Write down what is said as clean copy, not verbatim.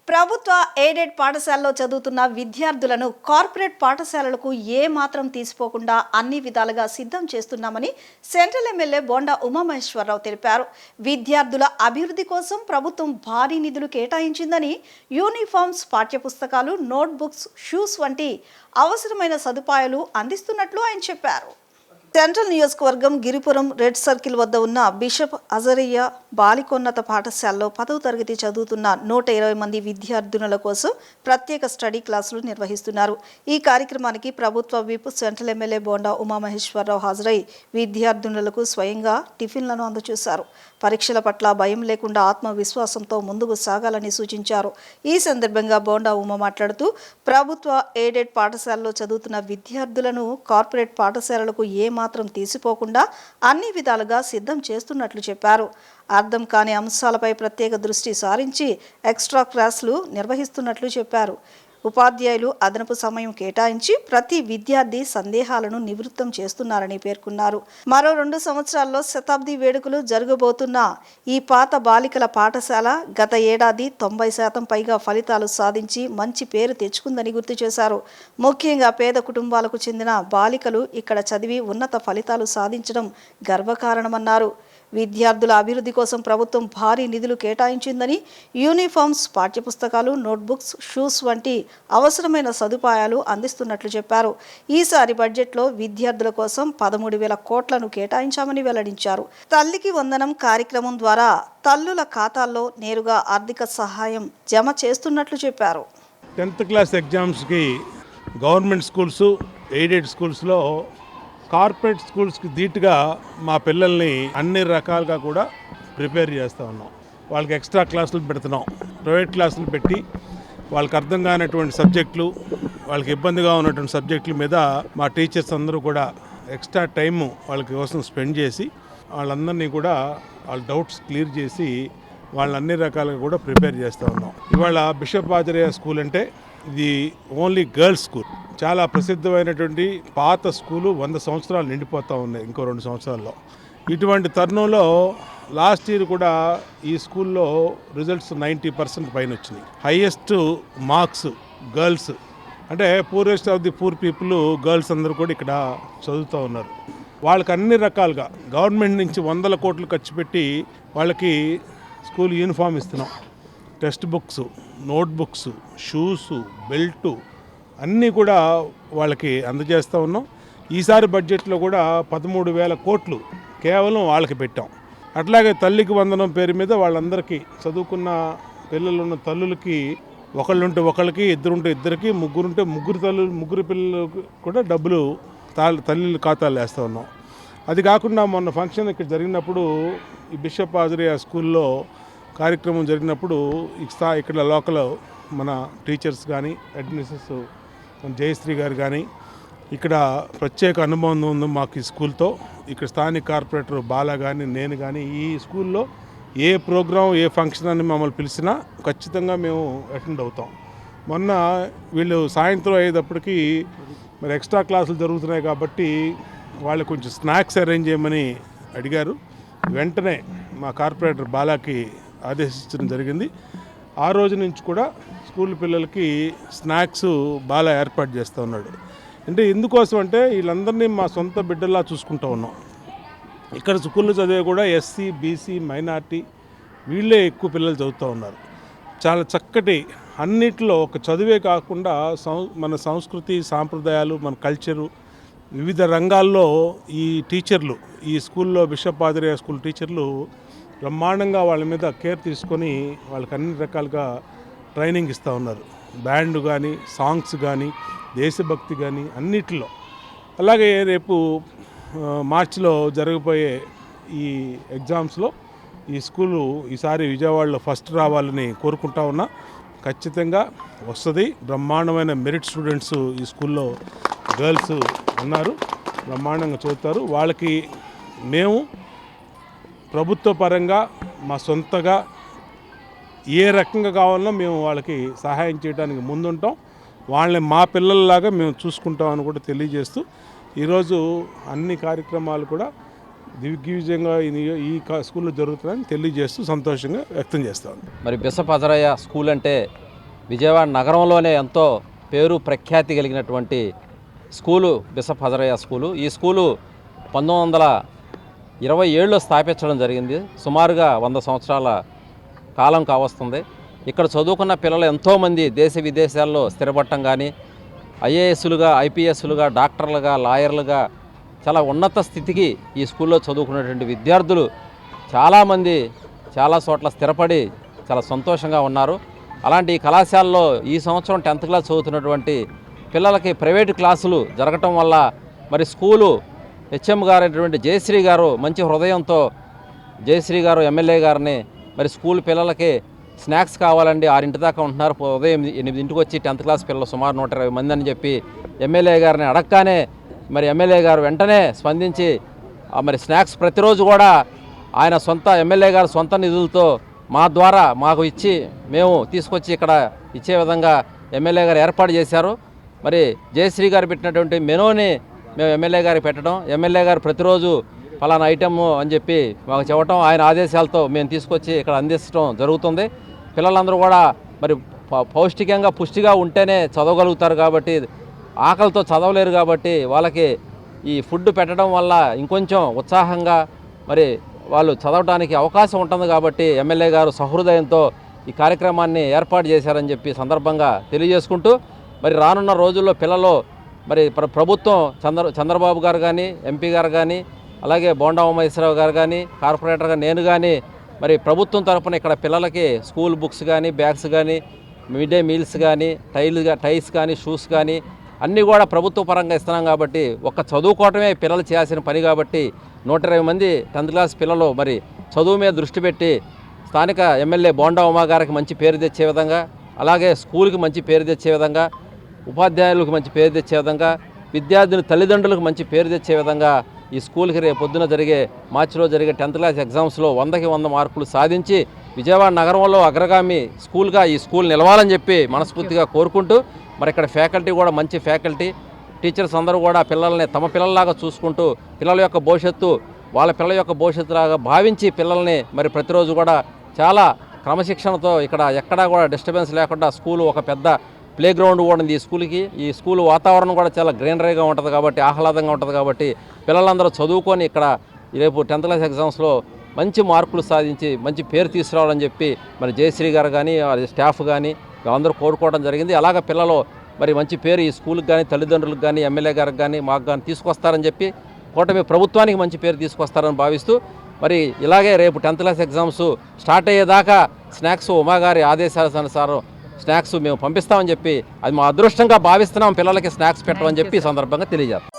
ప్రభుత్వ ఎయిడెడ్ పాఠశాలలో చదువుతున్న విద్యార్థులను కార్పొరేట్ పాఠశాలలకు ఏమాత్రం తీసిపోకుండా అన్ని విధాలుగా సిద్ధం చేస్తున్నామని సెంట్రల్ ఎమ్మెల్యే బోండా ఉమామహేశ్వరరావు తెలిపారు. విద్యార్థుల అభివృద్ధి కోసం ప్రభుత్వం భారీ నిధులు కేటాయించిందని, యూనిఫామ్స్, పాఠ్యపుస్తకాలు, నోట్బుక్స్, షూస్ వంటి అవసరమైన సదుపాయాలు అందిస్తున్నట్లు ఆయన చెప్పారు. సెంట్రల్ నియోజకవర్గం గిరిపురం రెడ్ సర్కిల్ వద్ద ఉన్న బిషప్ అజరియా బాలికోన్నత పాఠశాలలో 10వ తరగతి చదువుతున్న 120 మంది విద్యార్థినుల కోసం ప్రత్యేక స్టడీ క్లాసులు నిర్వహిస్తున్నారు. ఈ కార్యక్రమానికి ప్రభుత్వ whip central MLA Bonda Umamaheswararao హాజరై విద్యార్థినులకు స్వయంగా టిఫిన్లను అందజేశారు. పరీక్షల పట్ల భయం లేకుండా ఆత్మవిశ్వాసంతో ముందుకు సాగాలని సూచించారు. ఈ సందర్భంగా బోండా ఉమ మాట్లాడుతూ ప్రభుత్వ ఎయిడెడ్ పాఠశాలలో చదువుతున్న విద్యార్థులను కార్పొరేట్ పాఠశాలలకు ఏమాత్రం తీసిపోకుండా అన్ని విధాలుగా సిద్ధం చేస్తున్నట్లు చెప్పారు. అర్థం కాని అంశాలపై ప్రత్యేక దృష్టి సారించి ఎక్స్ట్రా క్లాసులు నిర్వహిస్తున్నట్లు చెప్పారు. ఉపాధ్యాయులు అదనపు సమయం కేటాయించి ప్రతి విద్యార్థి సందేహాలను నివృత్తం చేస్తున్నారని పేర్కొన్నారు. మరో 2 సంవత్సరాల్లో శతాబ్ది వేడుకలు జరగబోతున్న ఈ పాత బాలికల పాఠశాల గత ఏడాది 90% పైగా ఫలితాలు సాధించి మంచి పేరు తెచ్చుకుందని గుర్తు చేశారు. ముఖ్యంగా పేద కుటుంబాలకు చెందిన బాలికలు ఇక్కడ చదివి ఉన్నత ఫలితాలు సాధించడం గర్వకారణమన్నారు. విద్యార్థుల అభివృద్ధి కోసం ప్రభుత్వం భారీ నిధులు కేటాయించిందని, యూనిఫామ్స్, పాఠ్యపుస్తకాలు, నోట్బుక్స్, షూస్ వంటి అవసరమైన సదుపాయాలు అందిస్తున్నట్లు చెప్పారు. ఈసారి బడ్జెట్లో విద్యార్థుల కోసం 13,000 కోట్లను కేటాయించామని వెల్లడించారు. తల్లికి వందనం కార్యక్రమం ద్వారా తల్లుల ఖాతాల్లో నేరుగా ఆర్థిక సహాయం జమ చేస్తున్నట్లు చెప్పారు. 10th క్లాస్ ఎగ్జామ్స్కి గవర్నమెంట్ స్కూల్స్, ఎయిడెడ్ స్కూల్స్లో కార్పొరేట్ స్కూల్స్కి ధీటుగా మా పిల్లల్ని అన్ని రకాలుగా కూడా ప్రిపేర్ చేస్తూ ఉన్నాం. వాళ్ళకి ఎక్స్ట్రా క్లాసులు పెడుతున్నాం. ప్రైవేట్ క్లాసులు పెట్టి వాళ్ళకి అర్థం కానటువంటి సబ్జెక్టులు, వాళ్ళకి ఇబ్బందిగా ఉన్నటువంటి సబ్జెక్టుల మీద మా టీచర్స్ అందరూ కూడా ఎక్స్ట్రా టైము వాళ్ళకి కోసం స్పెండ్ చేసి వాళ్ళందరినీ కూడా వాళ్ళ డౌట్స్ క్లియర్ చేసి వాళ్ళని అన్ని రకాలుగా కూడా ప్రిపేర్ చేస్తూ ఉన్నాం. ఇవాళ బిషప్ ఆజరియా స్కూల్ అంటే ఇది ఓన్లీ గర్ల్స్ స్కూల్. చాలా ప్రసిద్ధమైనటువంటి పాత స్కూలు 100 సంవత్సరాలు నిండిపోతూ ఉన్నాయి ఇంకో 2 సంవత్సరాల్లో. ఇటువంటి తరుణంలో లాస్ట్ ఇయర్ కూడా ఈ స్కూల్లో రిజల్ట్స్ 90% పైన వచ్చినాయి. హైయెస్ట్ మార్క్స్ గర్ల్స్, అంటే poorest of the poor people girls అందరూ కూడా ఇక్కడ చదువుతూ ఉన్నారు. వాళ్ళకి అన్ని రకాలుగా గవర్నమెంట్ నుంచి 100 కోట్లు ఖర్చు పెట్టి వాళ్ళకి స్కూల్ యూనిఫామ్ ఇస్తున్నాం. Text books, notebooks, shoes, belt అన్నీ కూడా వాళ్ళకి అందజేస్తూ ఉన్నాం. ఈసారి బడ్జెట్లో కూడా 13,000 కోట్లు కేవలం వాళ్ళకి పెట్టాం. అట్లాగే తల్లికి వందనం పేరు మీద వాళ్ళందరికీ చదువుకున్న పిల్లలు ఉన్న తల్లులకి ఒకళ్ళుంటే ఒకళ్ళకి, ఇద్దరుంటే ఇద్దరికి, ముగ్గురుంటే ముగ్గురు పిల్లలకు కూడా డబ్బులు తల్లిల ఖాతాలు వేస్తూ ఉన్నాం. అది కాకుండా మొన్న ఫంక్షన్ ఇక్కడ జరిగినప్పుడు ఈ బిషప్ ఆజరియా స్కూల్లో కార్యక్రమం జరిగినప్పుడు ఇక్కడ లోకల్ మన టీచర్స్ కానీ, అడ్మినిస్ట్రేటర్స్ జయశ్రీ గారు కానీ, ఇక్కడ ప్రత్యేక అనుబంధం ఉంది మాకు ఈ స్కూల్తో. ఇక్కడ స్థానిక కార్పొరేటర్ బాలా కానీ, నేను కానీ ఈ స్కూల్లో ఏ ప్రోగ్రాం, ఏ ఫంక్షన్ అని మమ్మల్ని పిలిచినా ఖచ్చితంగా మేము అటెండ్ అవుతాం. మొన్న వీళ్ళు సాయంత్రం అయ్యేటప్పటికి మరి ఎక్స్ట్రా క్లాసులు జరుగుతున్నాయి కాబట్టి వాళ్ళు కొంచెం స్నాక్స్ అరేంజ్ చేయమని అడిగారు. వెంటనే మా కార్పొరేటర్ బాలాకి ఆదేశించడం జరిగింది. ఆ రోజు నుంచి కూడా స్కూల్ పిల్లలకి స్నాక్స్ బాగా ఏర్పాటు చేస్తూ ఉన్నాడు. అంటే ఎందుకోసం అంటే వీళ్ళందరినీ మా సొంత బిడ్డల్లా చూసుకుంటూ ఉన్నాం. ఇక్కడ స్కూల్లో చదివే కూడా ఎస్సీ, బీసీ, మైనార్టీ వీళ్ళే ఎక్కువ పిల్లలు చదువుతూ ఉన్నారు. చాలా చక్కటి అన్నిట్లో ఒక చదువే కాకుండా మన సంస్కృతి, సాంప్రదాయాలు, మన కల్చరు, వివిధ రంగాల్లో ఈ టీచర్లు, ఈ స్కూల్లో బిషప్ ఆజరియా స్కూల్ టీచర్లు బ్రహ్మాండంగా వాళ్ళ మీద కేర్ తీసుకొని వాళ్ళకి అన్ని రకాలుగా ట్రైనింగ్ ఇస్తూ ఉన్నారు. బ్యాండ్ కానీ, సాంగ్స్ కానీ, దేశభక్తి కానీ అన్నిటిలో. అలాగే రేపు మార్చిలో జరగబోయే ఈ ఎగ్జామ్స్లో ఈ స్కూలు ఈసారి విజయవాడలో ఫస్ట్ రావాలని కోరుకుంటా ఉన్నా. ఖచ్చితంగా వస్తుంది. బ్రహ్మాండమైన మెరిట్ స్టూడెంట్స్ ఈ స్కూల్లో గర్ల్స్ ఉన్నారు, బ్రహ్మాండంగా చదువుతారు. వాళ్ళకి మేము ప్రభుత్వ పరంగా మా సొంతగా ఏ రకంగా కావాలన్నా మేము వాళ్ళకి సహాయం చేయడానికి ముందుంటాం. వాళ్ళని మా పిల్లల్లాగా మేము చూసుకుంటామని కూడా తెలియజేస్తూ ఈరోజు అన్ని కార్యక్రమాలు కూడా దిగ్విజయంగా ఈ స్కూల్లో జరుగుతుందని తెలియజేస్తూ సంతోషంగా వ్యక్తం చేస్తాను. మరి బిషప్ అజరియా స్కూల్ అంటే విజయవాడ నగరంలోనే ఎంతో పేరు ప్రఖ్యాతి కలిగినటువంటి స్కూలు బిషప్ హజరయ్య స్కూలు. ఈ స్కూలు 1927లో స్థాపించడం జరిగింది. సుమారుగా 100 సంవత్సరాల కాలం కావస్తుంది. ఇక్కడ చదువుకున్న పిల్లలు ఎంతోమంది దేశ విదేశాల్లో స్థిరపడటం కానీ, ఐఏఎస్లుగా, ఐపీఎస్లుగా, డాక్టర్లుగా, లాయర్లుగా చాలా ఉన్నత స్థితికి ఈ స్కూల్లో చదువుకున్నటువంటి విద్యార్థులు చాలామంది చాలా చోట్ల స్థిరపడి చాలా సంతోషంగా ఉన్నారు. అలాంటి ఈ కళాశాలలో ఈ సంవత్సరం 10th క్లాస్ చదువుతున్నటువంటి పిల్లలకి ప్రైవేటు క్లాసులు జరగటం వల్ల మరి స్కూలు హెచ్ఎం గారైనటువంటి జయశ్రీ గారు మంచి హృదయంతో జయశ్రీ గారు ఎమ్మెల్యే గారిని మరి స్కూల్ పిల్లలకి స్నాక్స్ కావాలండి 6 దాకా ఉంటున్నారు, ఉదయం 8 వచ్చి 10th క్లాస్ పిల్లలు సుమారు 120 మంది అని చెప్పి ఎమ్మెల్యే గారిని అడగగానే మరి ఎమ్మెల్యే గారు వెంటనే స్పందించి మరి స్నాక్స్ ప్రతిరోజు కూడా ఆయన ఎమ్మెల్యే గారు సొంత నిధులతో మా ద్వారా మాకు ఇచ్చి మేము తీసుకొచ్చి ఇక్కడ ఇచ్చే విధంగా ఎమ్మెల్యే గారు ఏర్పాటు చేశారు. మరి జయశ్రీ గారు పెట్టినటువంటి మెనూని మేము ఎమ్మెల్యే గారికి పెట్టడం, ఎమ్మెల్యే గారు ప్రతిరోజు ఫలానా ఐటమ్ అని చెప్పి మాకు చెప్పడం, ఆయన ఆదేశాలతో మేము తీసుకొచ్చి ఇక్కడ అందించడం జరుగుతుంది. పిల్లలందరూ కూడా మరి పౌష్టికంగా పుష్టిగా ఉంటేనే చదవగలుగుతారు కాబట్టి, ఆకలితో చదవలేరు కాబట్టి వాళ్ళకి ఈ ఫుడ్ పెట్టడం వల్ల ఇంకొంచెం ఉత్సాహంగా మరి వాళ్ళు చదవడానికి అవకాశం ఉంటుంది కాబట్టి ఎమ్మెల్యే గారు సహృదయంతో ఈ కార్యక్రమాన్ని ఏర్పాటు చేశారని చెప్పి సందర్భంగా తెలియజేసుకుంటూ, మరి రానున్న రోజుల్లో పిల్లలు మరి ప్రభుత్వం చంద్రబాబు గారు కానీ, ఎంపీ గారు కానీ, అలాగే బోండా ఉమేశ్వరరావు గారు కానీ, కార్పొరేటర్గా నేను కానీ మరి ప్రభుత్వం తరఫున ఇక్కడ పిల్లలకి స్కూల్ బుక్స్ కానీ, బ్యాగ్స్ కానీ, మిడ్ డే మీల్స్ కానీ, టైస్ కానీ, షూస్ కానీ అన్నీ కూడా ప్రభుత్వ పరంగా ఇస్తున్నాం కాబట్టి ఒక్క చదువుకోవటమే పిల్లలు చేయాల్సిన పని కాబట్టి 120 మంది 10th క్లాస్ పిల్లలు మరి చదువు మీద దృష్టి పెట్టి స్థానిక ఎమ్మెల్యే బోండా ఉమా గారికి మంచి పేరు తెచ్చే విధంగా, అలాగే స్కూల్కి మంచి పేరు తెచ్చే విధంగా, ఉపాధ్యాయులకు మంచి పేరు తెచ్చే విధంగా, విద్యార్థుల తల్లిదండ్రులకు మంచి పేరు తెచ్చే విధంగా ఈ స్కూల్కి రేపు పొద్దున మార్చిలో జరిగే 10th క్లాస్ ఎగ్జామ్స్లో 100కి 100 మార్కులు సాధించి విజయవాడ నగరంలో అగ్రగామి స్కూల్గా ఈ స్కూల్ నిలవాలని చెప్పి మనస్ఫూర్తిగా కోరుకుంటూ, మరి ఇక్కడ ఫ్యాకల్టీ కూడా మంచి ఫ్యాకల్టీ, టీచర్స్ అందరూ కూడా పిల్లల్ని తమ పిల్లల్లాగా చూసుకుంటూ పిల్లల యొక్క భవిష్యత్తు వాళ్ళ పిల్లల యొక్క భవిష్యత్తులాగా భావించి పిల్లల్ని మరి ప్రతిరోజు కూడా చాలా క్రమశిక్షణతో ఇక్కడ ఎక్కడా కూడా డిస్టర్బెన్స్ లేకుండా స్కూలు ఒక పెద్ద ప్లే గ్రౌండ్ కూడా ఉంది ఈ స్కూల్కి. ఈ స్కూల్ వాతావరణం కూడా చాలా గ్రీనరీగా ఉంటుంది కాబట్టి, ఆహ్లాదంగా ఉంటుంది కాబట్టి పిల్లలందరూ చదువుకొని ఇక్కడ రేపు 10th క్లాస్ ఎగ్జామ్స్లో మంచి మార్కులు సాధించి మంచి పేరు తీసుకురావాలని చెప్పి మరి జయశ్రీ గారు కానీ స్టాఫ్ కానీ అందరూ కోరుకోవడం జరిగింది. అలాగే పిల్లలు మరి మంచి పేరు ఈ స్కూల్కి కానీ, తల్లిదండ్రులకు కానీ, ఎమ్మెల్యే గారికి కానీ, మాకు కానీ తీసుకొస్తారని చెప్పి కూటమి ప్రభుత్వానికి మంచి పేరు తీసుకొస్తారని భావిస్తూ, మరి ఇలాగే రేపు 10th క్లాస్ ఎగ్జామ్స్ స్టార్ట్ అయ్యేదాకా స్నాక్స్ ఉమాగారి ఆదేశానుసారం స్నాక్స్ మేము పంపిస్తామని చెప్పి అది మా అదృష్టంగా భావిస్తున్నాం పిల్లలకి స్నాక్స్ పెట్టమని చెప్పి ఈ సందర్భంగా తెలియజేస్తాం.